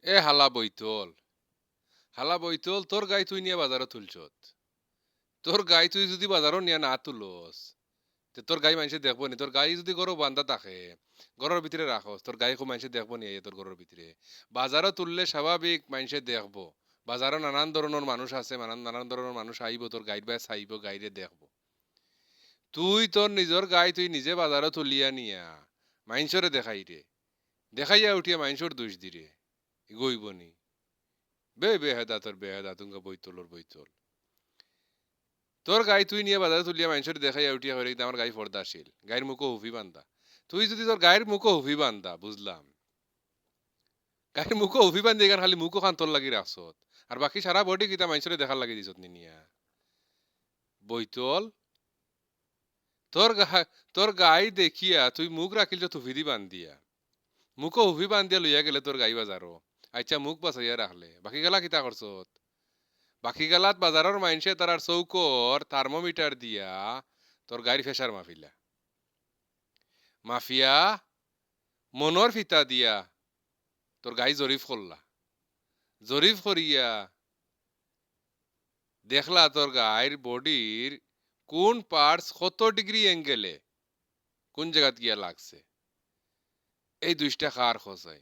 এ হালা বইতল তোর গাই তুই নিয়ে বাজারে তুলছত। তোর গাই তুই যদি বাজারও নিয়ে না তুলস তে তোর গাই মানুষে দেখবো নি। তোর গাই যদি গরো বান্ধা থাকে ঘরের ভিতরে রাখস তোর গাই খুব মানুষে দেখবো নি তোর ঘরের ভিতরে। বাজারও তুললে স্বাভাবিক মানুষে দেখবো। বাজারও নানান ধরনের মানুষ আছে, নানান নানান ধরনের মানুষ আইব তোর গাইড বাই চাইব গাইরে দেখবো। তুই তোর নিজের গাই তুই নিজে বাজারও তুলিয়া নিয়া মাইনসরে দেখাই রে, দেখাইয়া উঠিয়া মাইনসর দোষ দিরে গইবনি। বেহেদা তোর বেহেদা তুঙ্গা বইতলর বইতল। তোর গাই তুই নিয়ে বাজারে তুলিয়া মানুষের দেখাইয়া উঠিয়া হয়ে আমার গাই পর্দাশীল, গায়ের মুখো হুফি বান্ধা। তুই যদি তোর গায়ের মুখো হুফি বান্ধা বুঝলাম, গায়ের মুখো হুফি বান্ধি এখানে খালি মুখো খান তোর লাগি রাখছত আর বাকি সারা বডি কিতা মানুষের দেখার লাগি দিছত নিয়া বইতল। তোর গাই দেখিয়া তুই মুখ রাখিল তুফি দি বান্ধিয়া, মুখো হুফি বান্ধিয়া লইয়া গেলে তোর গাই বাজারো। আচ্ছা মুখ বাঁচাইয়া রাখলে বাকি গেলা কিতা করছত? বাকি গেলাত বাজারের মাইনসে তার চৌকর থার্মোমিটার দিয়া তোর গাড়ির ফেসার মাফিলা, মাফিয়া মনের ফিতা দিয়া তোর গাই জরিফ করলা। জরিফ করিয়া দেখলা তোর গায়ের বডির কোন পার্টস কত ডিগ্রি অ্যাঙ্গেলে কোন জায়গাত গিয়া লাগছে। এই দুইটা খার খসাই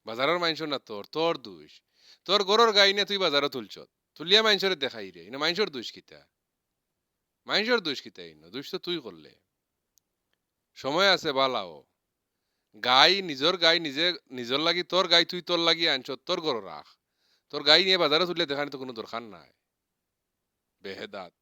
বাজারের মাইনস না তোর, তোর দুষ। তোর গরুর গাই নিয়ে তুই বাজারে তুলছত, তুলিয়া মাইনসরে দেখাই রে না মাইনসর দুষ কিতা? মাইনসর দুষ কিতা? ইনো দুষ তো তুই করলে। সময় আছে বালাও। গাই নিজের গাই নিজে নিজের লাগি, তোর গাই তুই তোর লাগি আনছত, তোর গরু রাখ। তোর গাই নিয়ে বাজারে তুললে দেখানি তো কোনো দরকার নাই বেহেদাত।